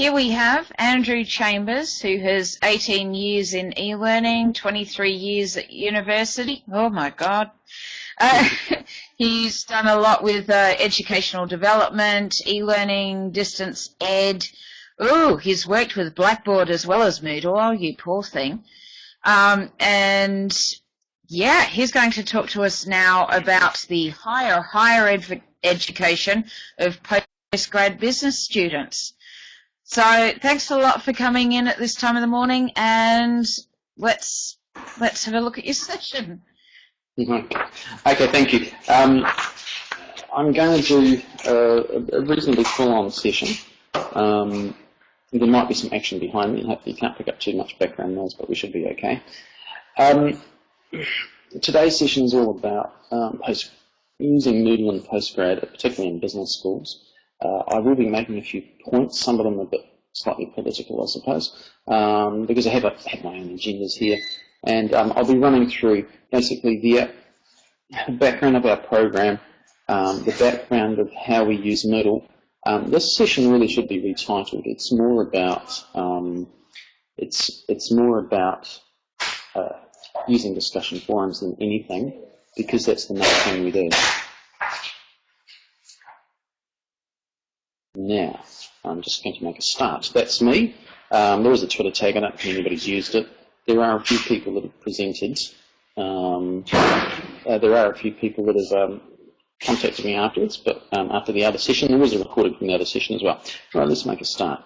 here we have Andrew Chambers, who has 18 years in e-learning, 23 years at university. Oh, my God. He's done a lot with educational development, e-learning, distance ed. Oh, he's worked with Blackboard as well as Moodle. Oh, you poor thing. And, yeah, he's going to talk to us now about the higher education of post-grad business students. So thanks a lot for coming in at this time of the morning, and let's have a look at your session. Okay, thank you. I'm going to do a reasonably full-on session. There might be some action behind me. Hopefully you can't pick up too much background noise, but we should be okay. Today's session is all about using Moodle and postgrad, particularly in business schools. I will be making a few points, some of them a bit slightly political, I suppose, because I have my own agendas here. And I'll be running through basically the background of our program, the background of how we use Moodle. This session really should be retitled. It's more about using discussion forums than anything, because that's the main thing we do. Now, I'm just going to make a start. That's me. There is a Twitter tag. I don't think anybody's used it. There are a few people that have presented. There are a few people that have contacted me afterwards, but after the other session, there was a recording from the other session as well. Right, let's make a start.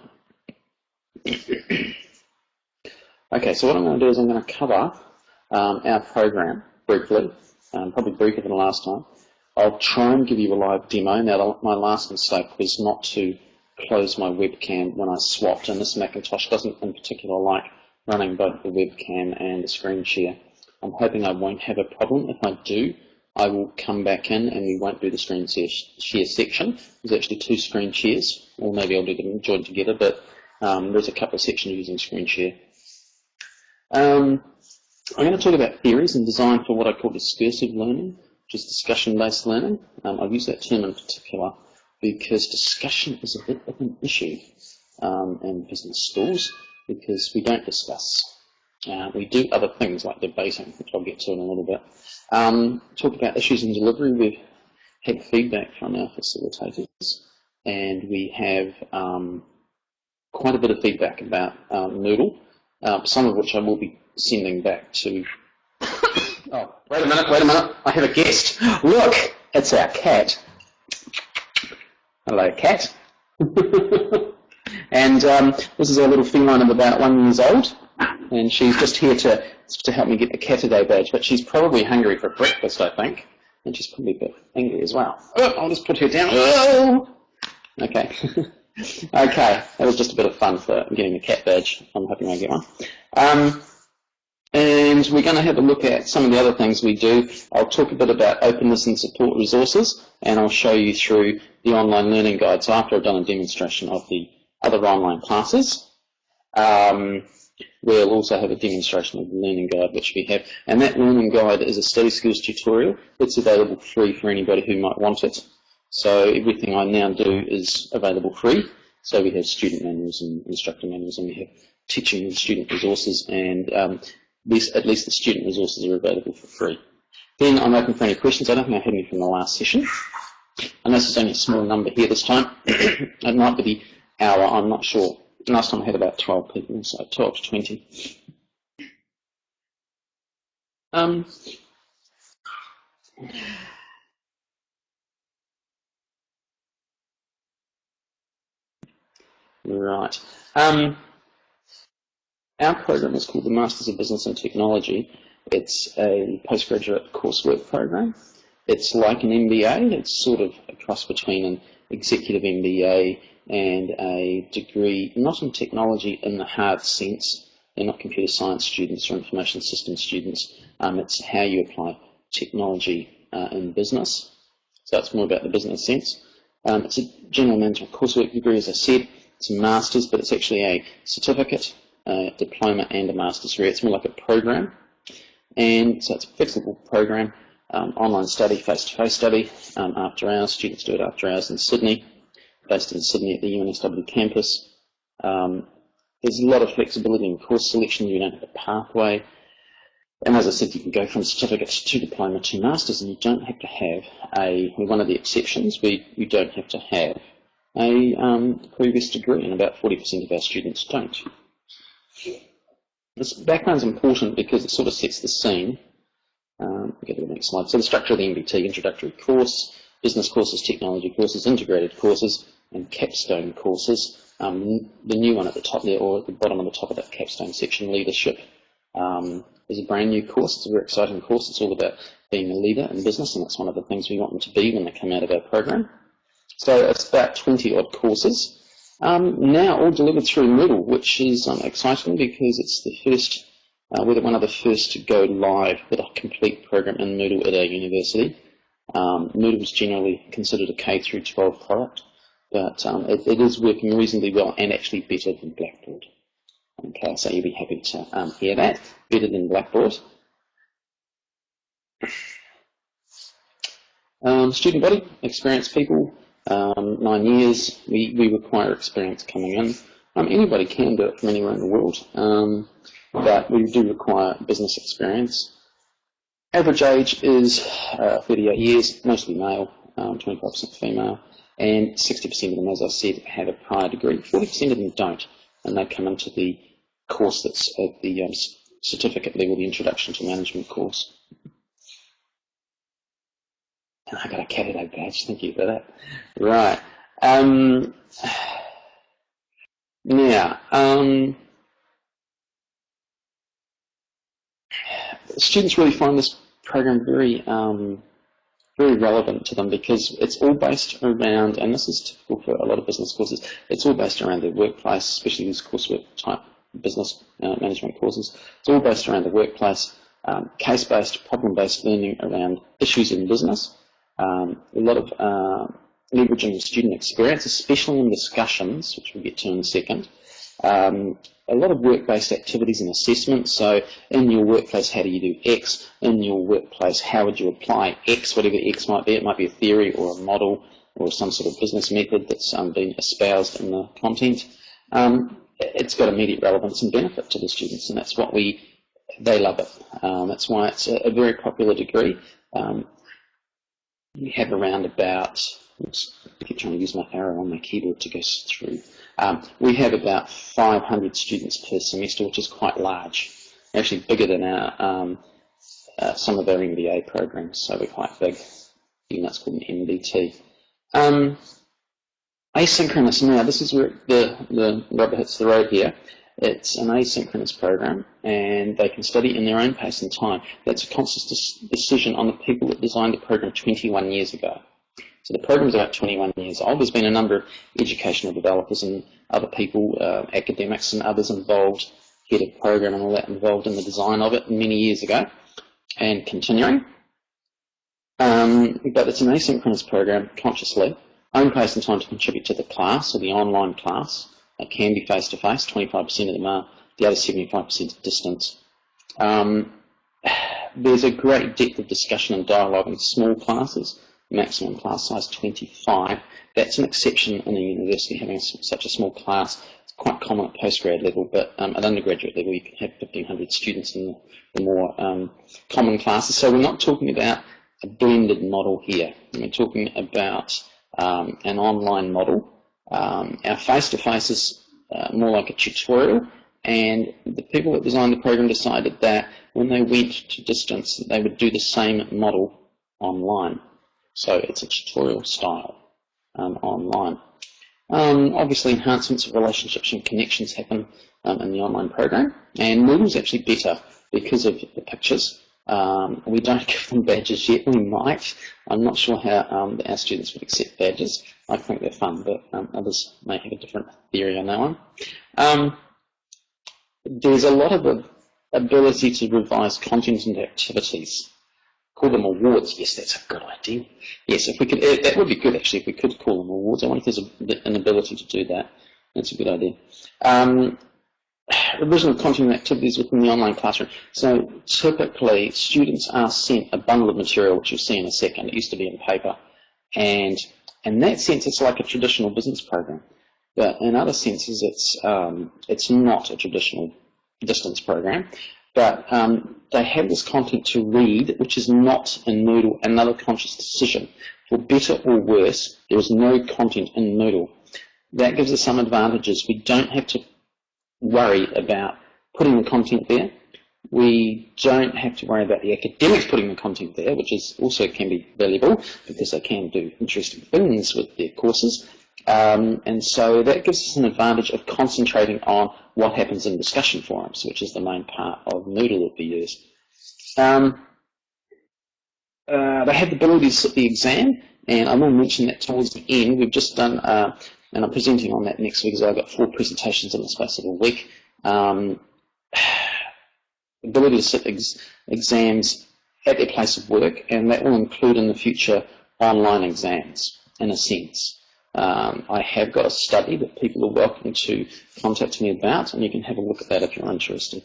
Okay, so what I'm going to do is I'm going to cover our program briefly, probably briefer than last time. I'll try and give you a live demo. Now, my last mistake was not to close my webcam when I swapped, and this Macintosh doesn't in particular like running both the webcam and the screen share. I'm hoping I won't have a problem. If I do, I will come back in and we won't do the screen share section. There's actually 2 screen shares, or maybe I'll do them joined together, but there's a couple of sections using screen share. I'm going to talk about theories and design for what I call discursive learning, which is discussion-based learning. I've used that term in particular because discussion is a bit of an issue in business schools, because we don't discuss. We do other things like debating, which I'll get to in a little bit. Talk about issues in delivery. We've had feedback from our facilitators, and we have quite a bit of feedback about Moodle, some of which I will be sending back to... Oh, wait a minute, I have a guest. Look, it's our cat. Hello, cat. And this is our little feline of about 1 year old, and she's just here to help me get the cat a day badge, but she's probably hungry for breakfast, I think, and she's probably a bit angry as well. Oh, I'll just put her down. Oh! Okay. Okay, that was just a bit of fun for getting the cat badge. I'm hoping I get one. And we're going to have a look at some of the other things we do. I'll talk a bit about openness and support resources, and I'll show you through the online learning guide. So after I've done a demonstration of the other online classes, we'll also have a demonstration of the learning guide, which we have. And that learning guide is a study skills tutorial. It's available free for anybody who might want it. So everything I now do is available free. So we have student manuals and instructor manuals, and we have teaching and student resources, and at least the student resources are available for free. Then I'm open for any questions. I don't think I had any from the last session, unless there's only a small number here this time. It might be the hour, I'm not sure. Last time I had about 12 people, so 12 to 20. Right. Our program is called the Masters of Business and Technology. It's a postgraduate coursework program. It's like an MBA. It's sort of a cross between an executive MBA and a degree, not in technology in the hard sense. They're not computer science students or information systems students. It's how you apply technology in business. So it's more about the business sense. It's a general management coursework degree, as I said. It's a master's, but it's actually a certificate, a diploma and a master's degree. It's more like a program. And so it's a flexible program, online study, face-to-face study, after hours. Students do it after hours in Sydney, based in Sydney at the UNSW campus. There's a lot of flexibility in course selection. You don't have a pathway. And as I said, you can go from certificate to diploma to masters, and you don't have to have one of the exceptions, you don't have to have a previous degree, and about 40% of our students don't. This background is important because it sort of sets the scene. We'll get to the next slide. So the structure of the MBT: introductory course, business courses, technology courses, integrated courses, and capstone courses. The new one at the top there, or at the bottom of the top of that capstone section, leadership, is a brand new course. It's a very exciting course. It's all about being a leader in business, and that's one of the things we want them to be when they come out of our program. So it's about 20 odd courses. Now all delivered through Moodle, which is exciting because it's the first, we're one of the first to go live with a complete program in Moodle at our university. Moodle is generally considered a K through 12 product, but it is working reasonably well and actually better than Blackboard. Okay, so you'll be happy to hear that. Better than Blackboard. Student body, experienced people, 9 years. We require experience coming in. Anybody can do it from anywhere in the world, but we do require business experience. Average age is 38 years, mostly male, 25% female, and 60% of them, as I said, have a prior degree. 40% of them don't, and they come into the course that's at the certificate level, the Introduction to Management course. And I got a Canada badge, thank you for that. Right. Now, students really find this program very relevant to them because it's all based around, and this is typical for a lot of business courses, it's all based around their workplace, especially these coursework type business management courses. It's all based around the workplace, case-based, problem-based learning around issues in business, a lot of leveraging student experience, especially in discussions, which we'll get to in a second. A lot of work-based activities and assessments. So in your workplace, how do you do X? In your workplace, how would you apply X, whatever X might be? It might be a theory or a model or some sort of business method that's been espoused in the content. It's got immediate relevance and benefit to the students, and that's what they love it. That's why it's a very popular degree. We have around about, oops, I keep trying to use my arrow on my keyboard to go through. We have about 500 students per semester, which is quite large, actually bigger than our some of our MBA programs, so we're quite big, even though it's called an MBT. Asynchronous, now this is where the rubber hits the road here. It's an asynchronous program, and they can study in their own pace and time. That's a conscious decision on the people that designed the program 21 years ago. So the program's about 21 years old. There's been a number of educational developers and other people, academics and others involved, head of program and all that, involved in the design of it many years ago and continuing. But it's an asynchronous program, consciously. Own pace and time to contribute to the class, or the online class. It can be face-to-face, 25% of them are, the other 75% distance. There's a great depth of discussion and dialogue in small classes, maximum class size 25. That's an exception in a university having such a small class. It's quite common at postgrad level, but at undergraduate level you can have 1,500 students in the more common classes. So we're not talking about a blended model here. We're talking about an online model. Our face-to-face is more like a tutorial, and the people that designed the program decided that when they went to distance, they would do the same model online. So it's a tutorial style online. Obviously, enhancements of relationships and connections happen in the online program, and Moodle's actually better because of the pictures. We don't give them badges yet. We might. I'm not sure how our students would accept badges. I think they're fun, but others may have a different theory on that one. There's a lot of ability to revise content and activities. Call them awards. Yes, that's a good idea. Yes, if we could, that would be good actually. If we could call them awards, I wonder if there's an ability to do that. That's a good idea. Original content and activities within the online classroom. So typically, students are sent a bundle of material, which you'll see in a second. It used to be in paper, and in that sense, it's like a traditional business program. but in other senses it's not a traditional distance program. But they have this content to read, which is not in Moodle, another conscious decision. For better or worse, there is no content in Moodle. That gives us some advantages. We don't have to worry about putting the content there. We don't have to worry about the academics putting the content there, which is also can be valuable because they can do interesting things with their courses. And so that gives us an advantage of concentrating on what happens in discussion forums, which is the main part of Moodle that we use. They have the ability to sit the exam, and I will mention that towards the end. We've just done, and I'm presenting on that next week, so I've got 4 presentations in the space of a week. Ability to sit exams at their place of work, and that will include in the future online exams, in a sense. I have got a study that people are welcome to contact me about, and you can have a look at that if you're interested.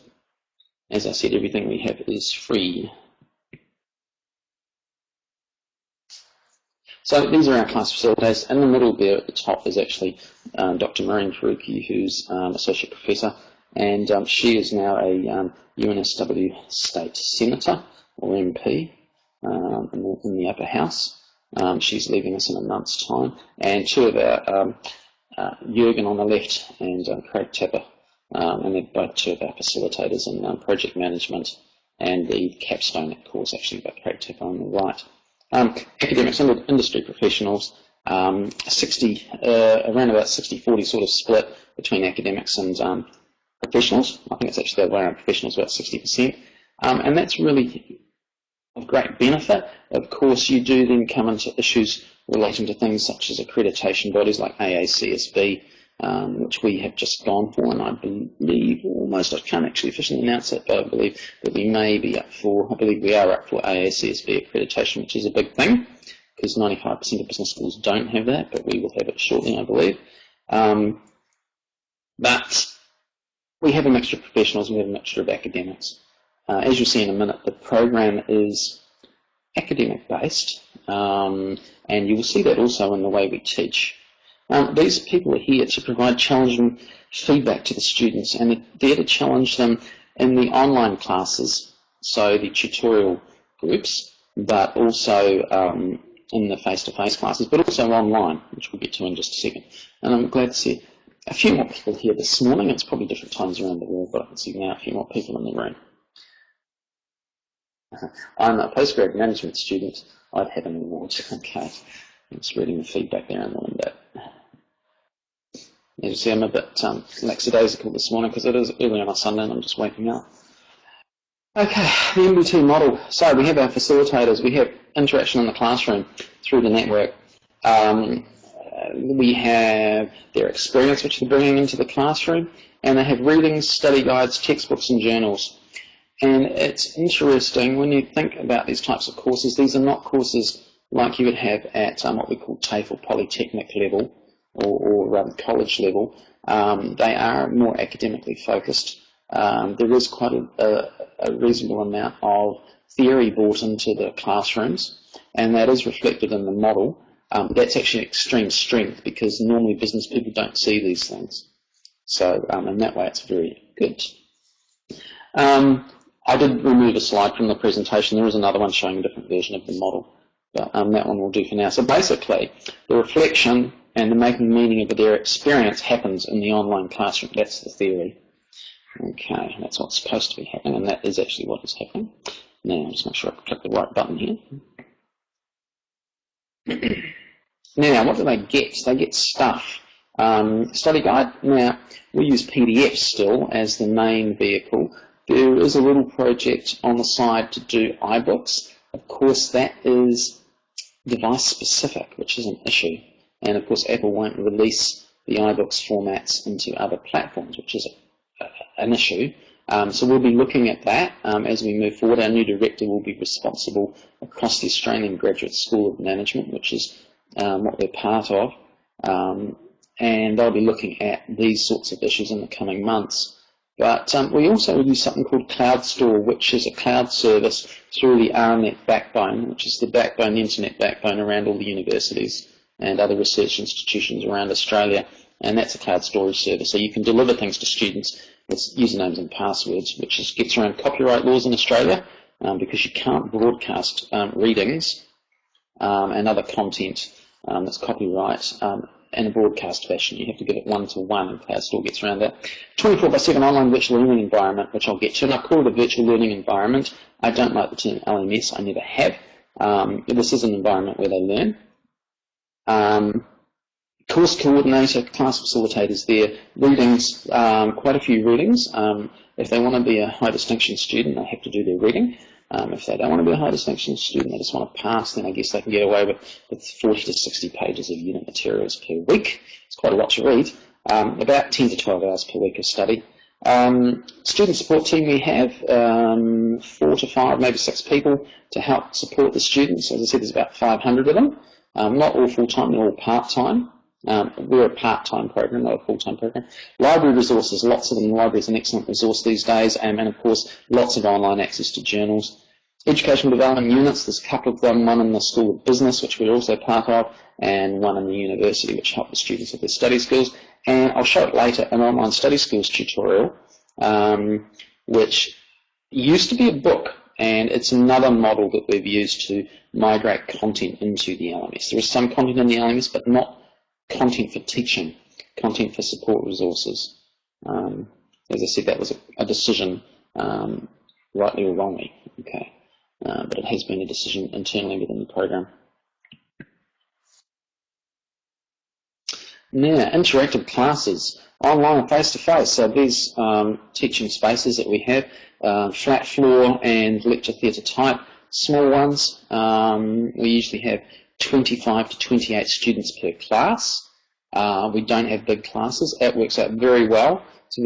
As I said, everything we have is free. So these are our class facilitators. In the middle there at the top is actually Dr. Maureen Faruqi, who's Associate Professor, and she is now a UNSW State Senator, or MP, in the upper house. She's leaving us in a month's time. And 2 of our, Jürgen on the left and Craig Tapper, and they're both 2 of our facilitators in project management and the capstone course, actually, by Craig Tapper on the right. Academics and industry professionals, around about 60-40 sort of split between academics and professionals. I think it's actually around professionals about 60%. And that's really of great benefit. Of course, you do then come into issues relating to things such as accreditation bodies like AACSB, which we have just gone for, and I believe almost, I can't actually officially announce it, but I believe that we may be up for, I believe we are up for AACSB accreditation, which is a big thing, because 95% of business schools don't have that, but we will have it shortly, I believe. But we have a mixture of professionals and we have a mixture of academics. As you'll see in a minute, the program is academic based, and you will see that also in the way we teach. These people are here to provide challenging feedback to the students, and they're there to challenge them in the online classes, so the tutorial groups, but also in the face-to-face classes, but also online, which we'll get to in just a second. And I'm glad to see a few more people here this morning. It's probably different times around the world, but I can see now a few more people in the room. I'm a postgrad management student. I've had an award. Okay. I'm just reading the feedback there in the window. As you see, I'm a bit lackadaisical this morning because it is early on a Sunday and I'm just waking up. Okay, the MBT model. So we have our facilitators. We have interaction in the classroom through the network. We have their experience which they're bringing into the classroom, and they have readings, study guides, textbooks and journals. And it's interesting when you think about these types of courses. These are not courses like you would have at what we call TAFE or polytechnic level or college level. They are more academically focused. There is quite a reasonable amount of theory brought into the classrooms, and that is reflected in the model. That's actually extreme strength because normally business people don't see these things. So in that way it's very good. I did remove a slide from the presentation. There is another one showing a different version of the model, but that one will do for now. So basically, the reflection and the making meaning of their experience happens in the online classroom. That's the theory. Okay, that's what's supposed to be happening, and that is actually what is happening. Now, just make sure I click the right button here. Now, what do they get? They get stuff. Study guide. Now, we use PDFs still as the main vehicle. There is a little project on the side to do iBooks. Of course, that is device specific, which is an issue. And of course, Apple won't release the iBooks formats into other platforms, which is an issue. So we'll be looking at that as we move forward. Our new director will be responsible across the Australian Graduate School of Management, which is what they're part of. And they'll be looking at these sorts of issues in the coming months. But we also use something called Cloud Store, which is a cloud service through the RNet backbone, which is the backbone, the internet backbone around all the universities and other research institutions around Australia. and that's a cloud storage service. So you can deliver things to students with usernames and passwords, which gets around copyright laws in Australia, because you can't broadcast readings and other content that's copyright in a broadcast fashion. You have to give it one-to-one, and Cloud Store gets around that. 24/7 online virtual learning environment, which I'll get to, and I call it a virtual learning environment. I don't like the term LMS, I never have. This is an environment where they learn. Course coordinator, class facilitators there, readings, quite a few readings. If they want to be a high distinction student, they have to do their reading. If they don't want to be a high distinction student, they just want to pass, then I guess they can get away with 40 to 60 pages of unit materials per week. It's quite a lot to read. About 10 to 12 hours per week of study. Student support team, we have 4 to 5, maybe 6 people to help support the students. As I said, there's about 500 of them. Not all full-time, they're all part-time. We're a part-time program, not a full-time program. Library resources, lots of them. The library is an excellent resource these days, and of course, lots of online access to journals. Educational development units, there's a couple of them, one in the School of Business, which we're also part of, and one in the university, which help the students with their study skills. And I'll show it later, an online study skills tutorial, which used to be a book, and it's another model that we've used to migrate content into the LMS. There is some content in the LMS, but not content for teaching, content for support resources. As I said, that was a decision, rightly or wrongly, okay, but it has been a decision internally within the program. Now, interactive classes, online and face-to-face. So these teaching spaces that we have, flat floor and lecture theatre type, small ones. We usually have 25 to 28 students per class. We don't have big classes. It works out very well. It's a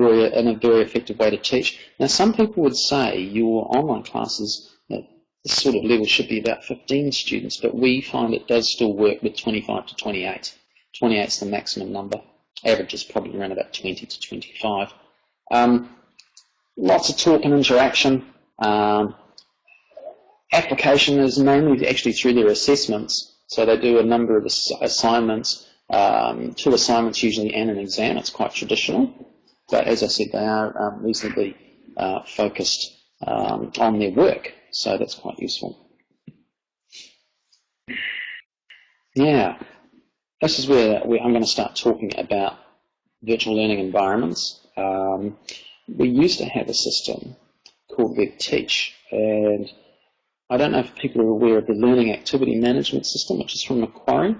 very effective way to teach. Now, some people would say your online classes at this sort of level should be about 15 students, but we find it does still work with 25 to 28. 28 is the maximum number. Average is probably around about 20 to 25. Lots of talk and interaction. Application is mainly actually through their assessments. So they do a number of assignments, 2 assignments usually and an exam. It's quite traditional. But as I said, they are reasonably focused on their work. So that's quite useful. Yeah. This is where I'm going to start talking about virtual learning environments. We used to have a system called WebTeach, and I don't know if people are aware of the Learning Activity Management System, which is from Macquarie,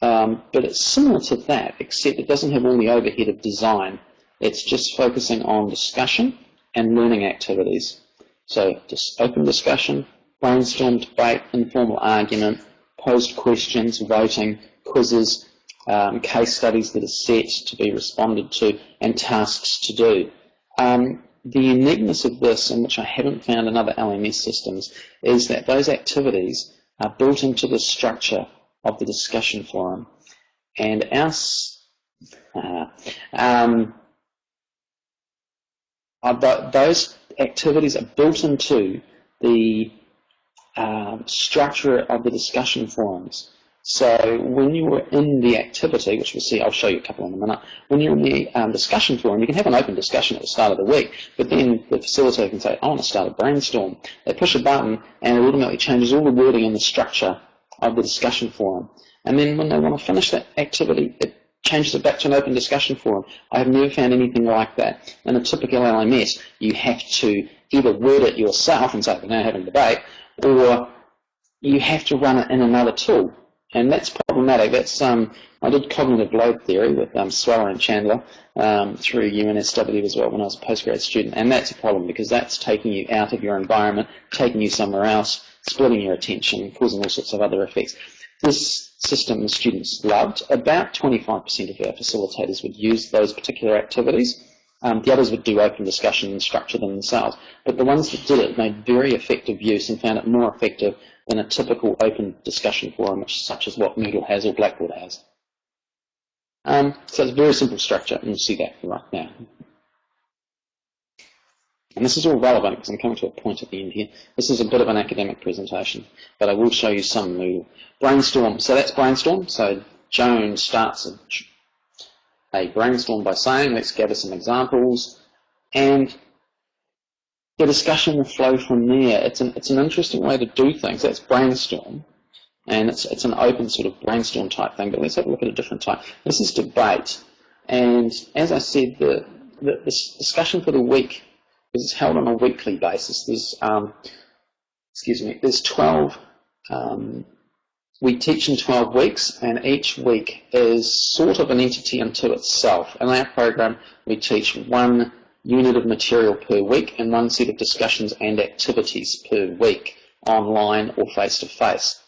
but it's similar to that, except it doesn't have all the overhead of design. It's just focusing on discussion and learning activities. So just open discussion, brainstorm, debate, informal argument, posed questions, voting, quizzes, case studies that are set to be responded to, and tasks to do. The uniqueness of this, and which I haven't found in other LMS systems, is that those activities are built into the structure of the discussion forum. And those activities are built into the structure of the discussion forums. So when you were in the activity, which we'll see, I'll show you a couple in a minute, when you're in the discussion forum, you can have an open discussion at the start of the week, but then the facilitator can say, I want to start a brainstorm. They push a button and it automatically changes all the wording and the structure of the discussion forum. And then when they want to finish that activity, it changes it back to an open discussion forum. I have never found anything like that. In a typical LMS, you have to either word it yourself and say, we're now having a debate, or you have to run it in another tool. And that's problematic. That's I did cognitive load theory with Sweller and Chandler through UNSW as well when I was a postgrad student, and that's a problem because that's taking you out of your environment, taking you somewhere else, splitting your attention, causing all sorts of other effects. This system the students loved. About 25% of our facilitators would use those particular activities. The others would do open discussion and structure them themselves. But the ones that did it made very effective use and found it more effective than a typical open discussion forum, such as what Moodle has or Blackboard has. So it's a very simple structure, and you'll see that right now. And this is all relevant because I'm coming to a point at the end here. This is a bit of an academic presentation, but I will show you some Moodle. Brainstorm, so that's brainstorm. So Joan starts a brainstorm by saying, let's gather some examples, and the discussion will flow from there. It's an interesting way to do things. That's brainstorm, and it's an open sort of brainstorm type thing, but let's have a look at a different type. This is debate, and as I said, the discussion for the week is held on a weekly basis. There's, there's 12, we teach in 12 weeks, and each week is sort of an entity unto itself. In our program, we teach one unit of material per week and one set of discussions and activities per week, online or face-to-face.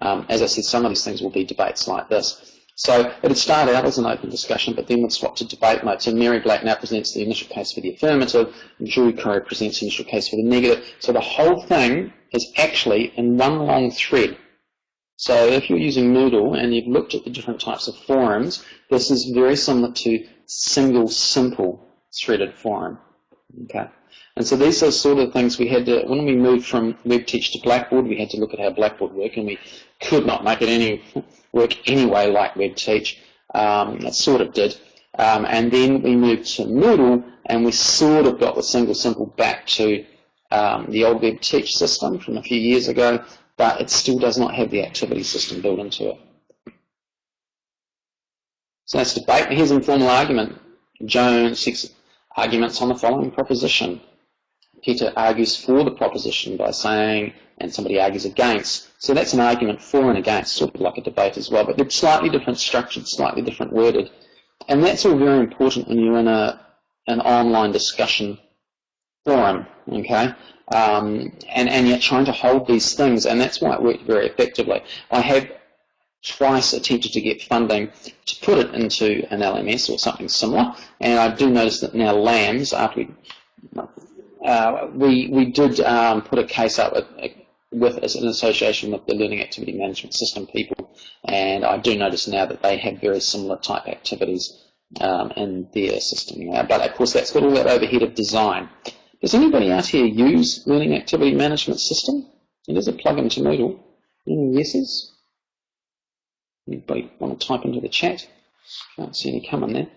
As I said, some of these things will be debates like this. So it would start out as an open discussion, but then we'd swap to debate mode. So Mary Black now presents the initial case for the affirmative, and Drew Crow presents the initial case for the negative. So the whole thing is actually in one long thread. So if you're using Moodle and you've looked at the different types of forums, this is very similar to single, simple threaded forum. Okay. And so these are sort of things we had to, when we moved from WebTeach to Blackboard, we had to look at how Blackboard worked, and we could not make it work anyway like WebTeach. It sort of did. And then we moved to Moodle, and we sort of got the single simple back to the old WebTeach system from a few years ago, but it still does not have the activity system built into it. So that's debate. Here's informal argument. Joan seeks arguments on the following proposition. Peter argues for the proposition by saying, and somebody argues against. So that's an argument for and against, sort of like a debate as well, but they're slightly different structured, slightly different worded. And that's all very important when you're in an online discussion forum, okay? And yet trying to hold these things, and that's why it worked very effectively. I have twice attempted to get funding to put it into an LMS or something similar, and I do notice that now LAMS, after we did put a case up with an association with the Learning Activity Management System people, and I do notice now that they have very similar type activities in their system now. But of course that's got all that overhead of design. Does anybody out here use Learning Activity Management System? It is a plug-in to Moodle. Any yeses? Anybody want to type into the chat? Can't see any coming there.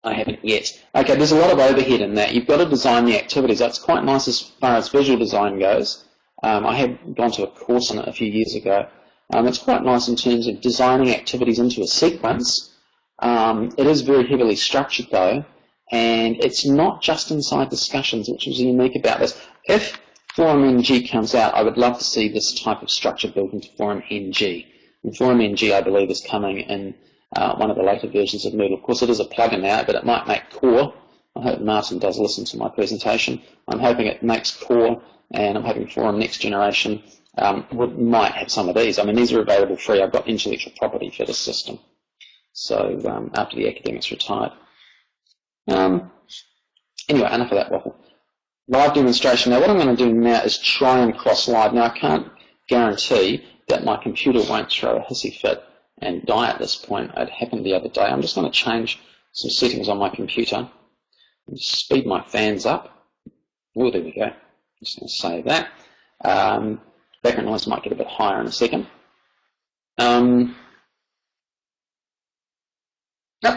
I haven't yet. Okay, there's a lot of overhead in that. You've got to design the activities. That's quite nice as far as visual design goes. I have gone to a course on it a few years ago. It's quite nice in terms of designing activities into a sequence. It is very heavily structured though, and it's not just inside discussions, which is unique about this. If Forum NG comes out, I would love to see this type of structure built into Forum NG. And Forum NG, I believe, is coming in one of the later versions of Moodle. Of course, it is a plugin now, but it might make core. I hope Martin does listen to my presentation. I'm hoping it makes core, and I'm hoping Forum Next Generation might have some of these. I mean, these are available free. I've got intellectual property for this system. So after the academics retired. Anyway, enough of that waffle. Live demonstration. Now, what I'm going to do now is try and cross live. Now, I can't guarantee that my computer won't throw a hissy fit and die at this point. It happened the other day. I'm just going to change some settings on my computer and speed my fans up. Oh, there we go. Just going to save that. Background noise might get a bit higher in a second. Yep,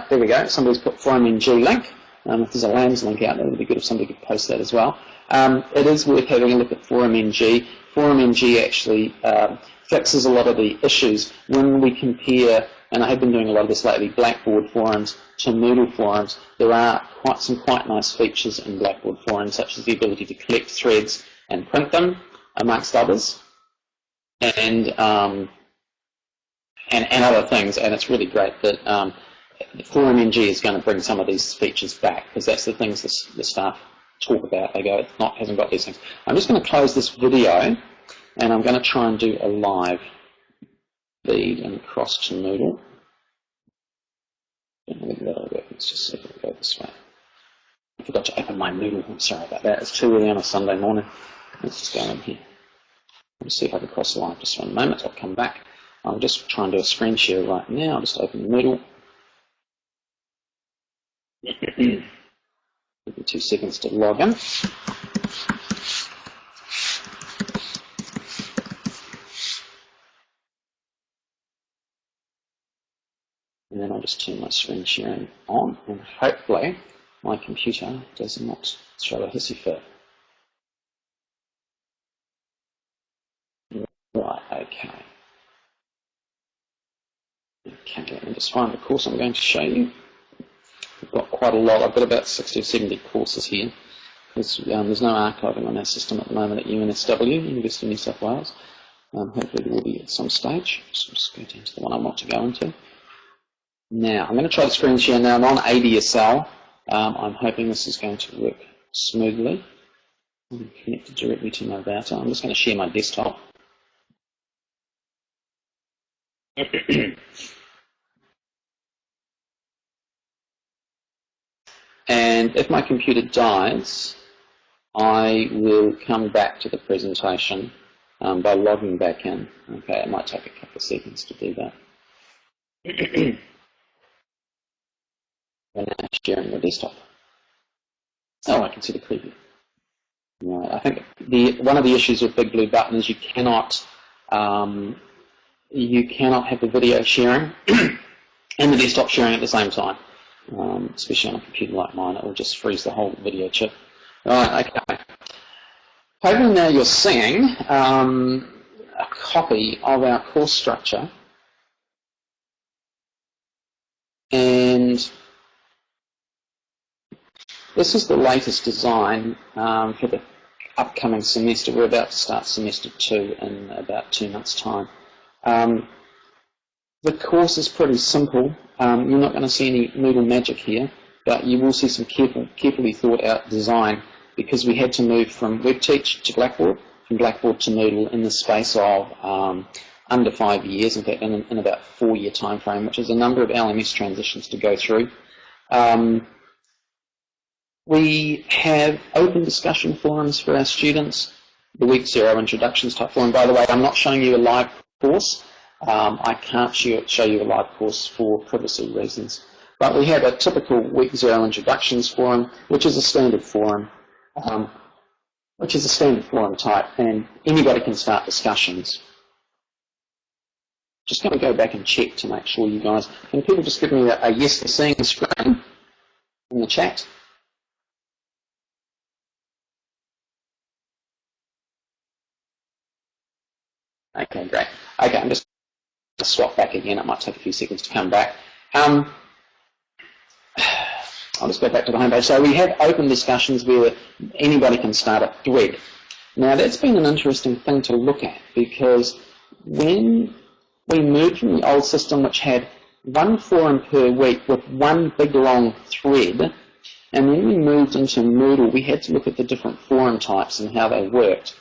there we go. Somebody's put Forum NG link. If there's a LAMS link out there, it would be good if somebody could post that as well. It is worth having a look at Forum NG. Forum NG actually fixes a lot of the issues when we compare, and I have been doing a lot of this lately, Blackboard forums to Moodle forums. There are some quite nice features in Blackboard forums, such as the ability to collect threads and print them, amongst others, and other things. And it's really great that Forum NG is going to bring some of these features back, because that's the things the staff talk about. They go, it hasn't got these things. I'm just going to close this video, and I'm going to try and do a live feed and cross to Moodle. I don't think that'll work. Let's just see if it'll go this way. I forgot to open my Moodle. I'm sorry about that. It's too early on a Sunday morning. Let's just go in here. Let's see if I can cross live just for a moment. I'll come back. I'll just try and do a screen share right now. I'll just open Moodle. Give me 2 seconds to log in. then I'll just turn my screen sharing on, and hopefully my computer does not throw a hissy fit. Right, okay. Okay, let me just find the course I'm going to show you. I've got quite a lot. I've got about 60 or 70 courses here. There's no archiving on our system at the moment at UNSW, University of New South Wales. Hopefully there will be at some stage. So I'll just go down to the one I want to go into. Now, I'm going to try the screen share now. I'm on ADSL. I'm hoping this is going to work smoothly. I'm connected directly to my router. I'm just going to share my desktop. And if my computer dies, I will come back to the presentation by logging back in. Okay, it might take a couple of seconds to do that. And now sharing the desktop. Oh, I can see the preview. Right, I think one of the issues with Big Blue Button is you cannot have the video sharing and the desktop sharing at the same time. Especially on a computer like mine, it will just freeze the whole video chip. Right, okay. Hopefully now you're seeing a copy of our course structure, and this is the latest design for the upcoming semester. We're about to start semester 2 in about 2 months' time. The course is pretty simple. You're not going to see any Moodle magic here, but you will see some carefully thought out design, because we had to move from WebTeach to Blackboard, from Blackboard to Moodle in the space of under 5 years, in fact in about a 4-year time frame, which is a number of LMS transitions to go through. We have open discussion forums for our students, the Week 0 introductions type forum. By the way, I'm not showing you a live course. I can't show you a live course for privacy reasons. But we have a typical Week 0 introductions forum, which is a standard forum, type, and anybody can start discussions. Just going to go back and check to make sure you guys, can people just give me a yes for seeing the screen in the chat? Okay, great. Okay, I'm just going to swap back again. It might take a few seconds to come back. I'll just go back to the home page. So we have open discussions where anybody can start a thread. Now that's been an interesting thing to look at, because when we moved from the old system, which had one forum per week with one big long thread, and when we moved into Moodle, we had to look at the different forum types and how they worked.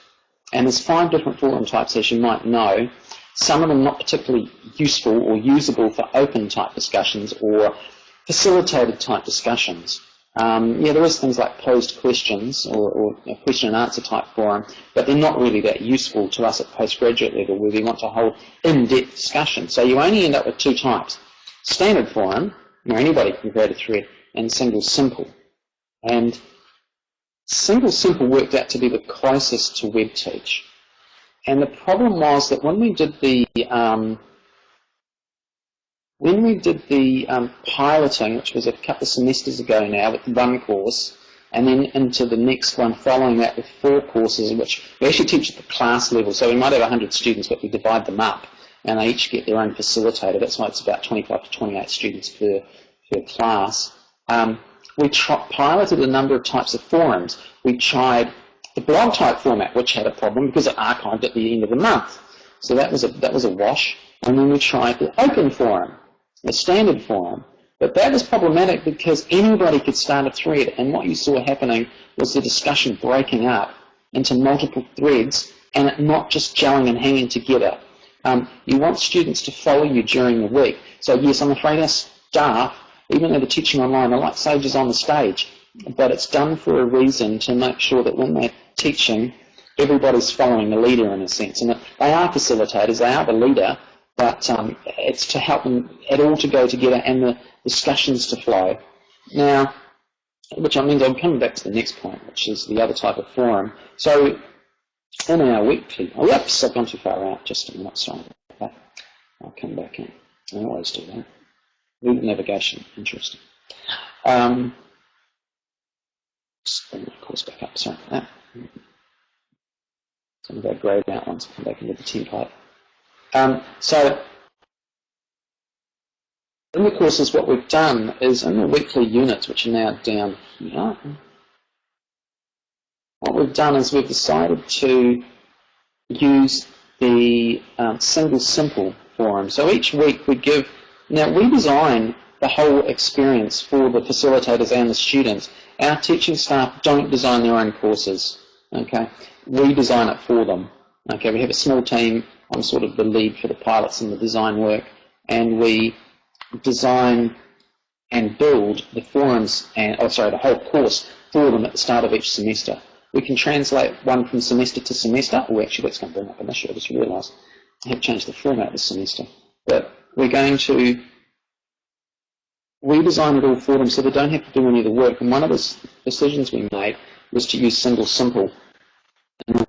And there's 5 different forum types, as you might know. Some of them not particularly useful or usable for open type discussions or facilitated type discussions. Yeah, there is things like posed questions or a question and answer type forum, but they're not really that useful to us at postgraduate level, where we want to hold in-depth discussion. So you only end up with 2 types: standard forum, where anybody can create a thread, and single simple. And single simple worked out to be the closest to WebTeach. And the problem was that when we did the piloting, which was a couple of semesters ago now, with one course, and then into the next one following that with 4 courses, which we actually teach at the class level. So we might have 100 students, but we divide them up, and they each get their own facilitator. That's why it's about 25 to 28 students per class. We piloted a number of types of forums. We tried the blog type format, which had a problem because it archived at the end of the month. So that was a wash. And then we tried the open forum, the standard forum. But that was problematic because anybody could start a thread, and what you saw happening was the discussion breaking up into multiple threads and it not just gelling and hanging together. You want students to follow you during the week. So yes, I'm afraid our staff, even though they're teaching online, they're like sages on the stage, but it's done for a reason, to make sure that when they're teaching, everybody's following the leader in a sense. And they are facilitators, they are the leader, but it's to help them it all to go together and the discussions to flow. Now, which means I'm coming back to the next point, which is the other type of forum. So in our weekly, oops, I've gone too far out, just a minute, sorry. Okay. I'll come back in. I always do that. Moodle navigation, interesting. Just bring the course back up, sorry for that. Some of our grade outlines will come back into the template. So, in the courses, what we've done is in the weekly units, which are now down here, what we've done is we've decided to use the single simple forum. So each week we give, now we design the whole experience for the facilitators and the students. Our teaching staff don't design their own courses, okay? We design it for them, okay? We have a small team. I'm sort of the lead for the pilots and the design work, and we design and build the forums, and the whole course for them at the start of each semester. We can translate one from semester to semester. Oh, actually, that's going to bring up an issue. I just realised I have changed the format this semester. But we design it all for them so they don't have to do any of the work. And one of the decisions we made was to use single simple in the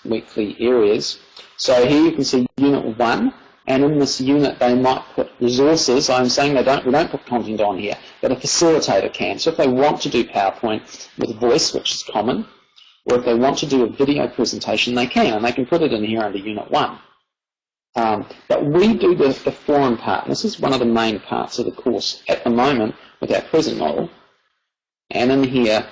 weekly areas. So here you can see Unit 1. And in this unit, they might put resources. I'm saying we don't put content on here, but a facilitator can. So if they want to do PowerPoint with voice, which is common, or if they want to do a video presentation, they can, and they can put it in here under Unit 1. But we do the forum part, and this is one of the main parts of the course at the moment with our present model. And in here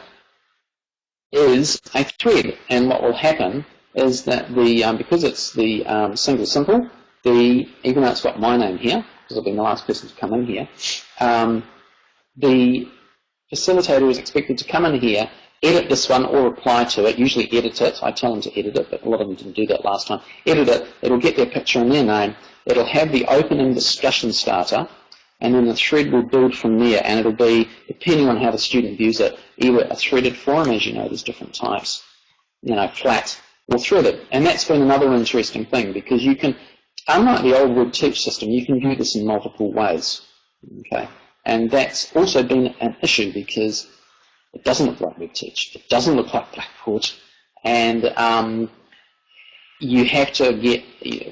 is a thread, and what will happen is that because it's the single simple, even though it's got my name here, because I've been the last person to come in here, the facilitator is expected to come in here, edit this one or reply to it, usually edit it. I tell them to edit it, but a lot of them didn't do that last time. Edit it, it'll get their picture and their name, it'll have the opening discussion starter, and then the thread will build from there, and it'll be, depending on how the student views it, either a threaded forum, as you know, there's different types, flat or threaded. And that's been another interesting thing, because you can, unlike the old Web Teach system, you can view this in multiple ways, okay? And that's also been an issue because it doesn't look like Web Teach, it doesn't look like Blackboard, and you have to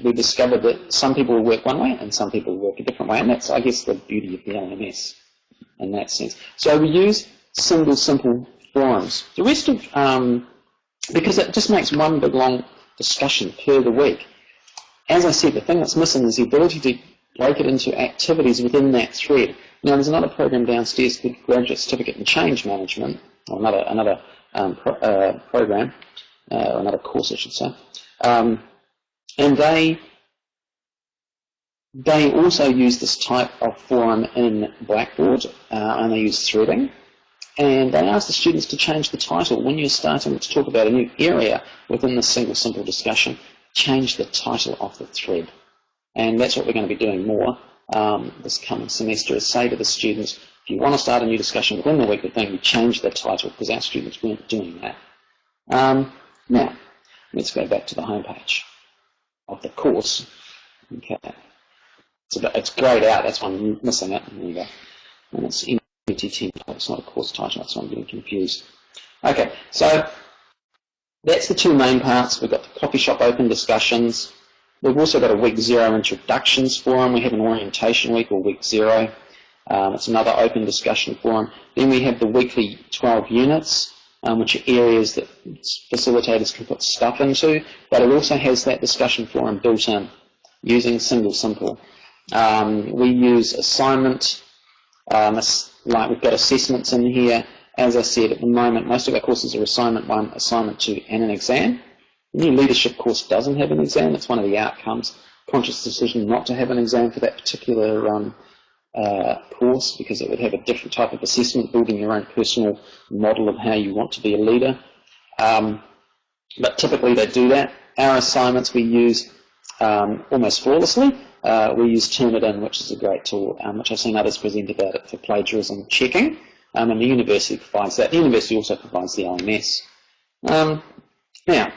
we discovered that some people will work one way and some people will work a different way, and that's, I guess, the beauty of the LMS in that sense. So we use single simple forums. The rest of, because it just makes one big long discussion per the week. As I said, the thing that's missing is the ability to break it into activities within that thread. Now, there's another program downstairs called Graduate Certificate in Change Management, or another program, or another course, I should say. And they also use this type of forum in Blackboard, and they use threading. And they ask the students to change the title. When you're starting to talk about a new area within the single simple discussion, change the title of the thread. And that's what we're going to be doing more this coming semester, is say to the students, if you want to start a new discussion within the weekly thing, you change the title, because our students weren't doing that. Now, let's go back to the homepage of the course. Okay. It's grayed out, that's why I'm missing it. There you go. And it's empty template, it's not a course title, that's why I'm getting confused. Okay, so that's the two main parts. We've got the coffee shop open discussions. We've also got a week 0 introductions forum. We have an orientation week, or week 0. It's another open discussion forum. Then we have the weekly 12 units, which are areas that facilitators can put stuff into, but it also has that discussion forum built in using single simple. We use assignment, like we've got assessments in here. As I said, at the moment, most of our courses are assignment 1, assignment 2, and an exam. The new leadership course doesn't have an exam. That's one of the outcomes. Conscious decision not to have an exam for that particular course, because it would have a different type of assessment, building your own personal model of how you want to be a leader. But typically they do that. Our assignments we use almost flawlessly. We use Turnitin, which is a great tool, which I've seen others present about it for plagiarism checking. And the university provides that. The university also provides the LMS. Now,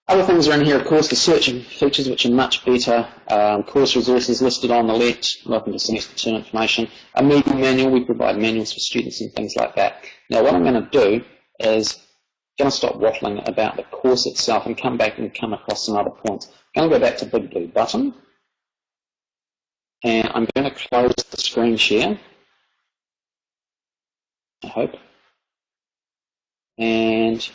other things are in here, of course, the searching features, which are much better. Course resources listed on the left, welcome to semester term information. A meeting manual, we provide manuals for students and things like that. Now, what I'm going to do is going to stop waffling about the course itself and come back and come across some other points. I'm going to go back to Big Blue Button. And I'm going to close the screen share, I hope. And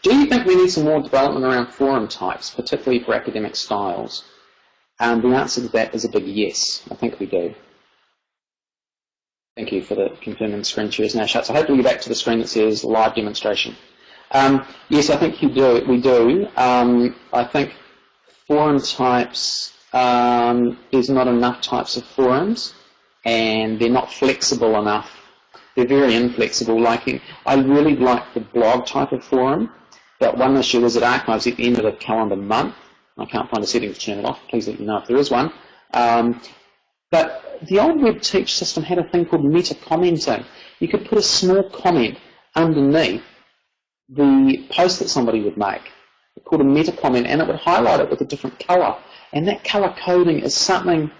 do you think we need some more development around forum types, particularly for academic styles? The answer to that is a big yes. I think we do. Thank you for the confirming screen share is now shut. So hopefully we're back to the screen that says live demonstration. Yes, I think we do. I think forum types, there's not enough types of forums, and they're not flexible enough. They're very inflexible. I really like the blog type of forum, but one issue is it archives at the end of the calendar month. I can't find a setting to turn it off. Please let me know if there is one. But the old web teach system had a thing called meta-commenting. You could put a small comment underneath the post that somebody would make, called a meta-comment, and it would highlight it with a different colour. And that colour coding is something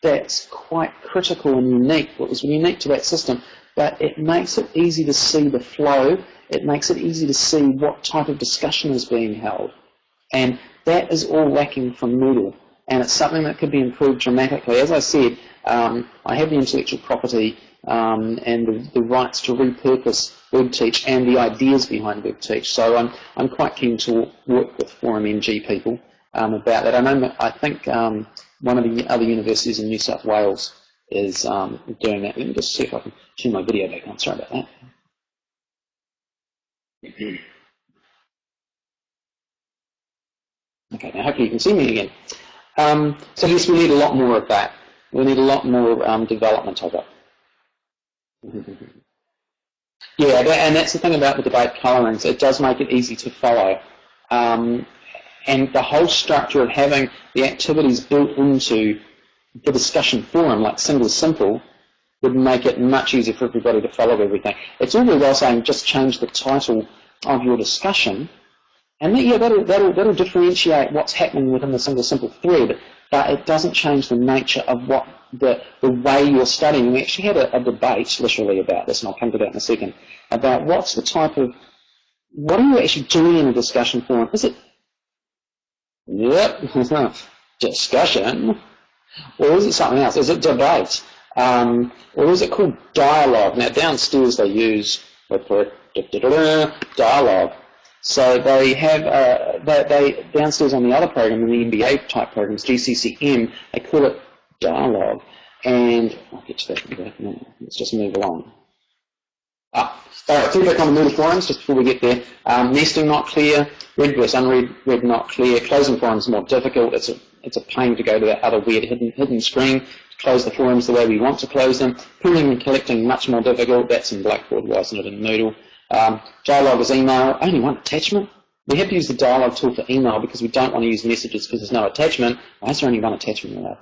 that's quite critical and unique. It was unique to that system, but it makes it easy to see the flow. It makes it easy to see what type of discussion is being held. And that is all lacking from Moodle, and it's something that could be improved dramatically. As I said, I have the intellectual property and the rights to repurpose WebTeach and the ideas behind WebTeach. So I'm quite keen to work with Forum NG people about that. I think one of the other universities in New South Wales is doing that. Let me just see if I can turn my video back on. Sorry about that. Okay, now hopefully you can see me again. So yes, we need a lot more of that. We need a lot more development of it. Yeah, and that's the thing about the debate colorings. It does make it easy to follow. And the whole structure of having the activities built into the discussion forum, like single simple, would make it much easier for everybody to follow everything. It's all very well saying just change the title of your discussion, and that'll differentiate what's happening within the single simple thread, but it doesn't change the nature of what the way you're studying. We actually had a debate literally about this, and I'll come to that in a second, about what are you actually doing in a discussion forum? Is it discussion, or is it something else? Is it debate, or is it called dialogue? Now downstairs they use dialogue. So they have they downstairs on the other program, in the MBA type programs, GCCM, they call it dialogue. And I'll get to that in a bit. No, let's just move along. All right, feedback on the Moodle forums just before we get there. Nesting not clear, read versus unread, read not clear. Closing forums more difficult. It's a pain to go to that other weird hidden screen to close the forums the way we want to close them. Pulling and collecting much more difficult. That's in Blackboard, why isn't it in Moodle? Dialogue is email, only one attachment. We have to use the dialogue tool for email because we don't want to use messages because there's no attachment. Why is there only one attachment allowed?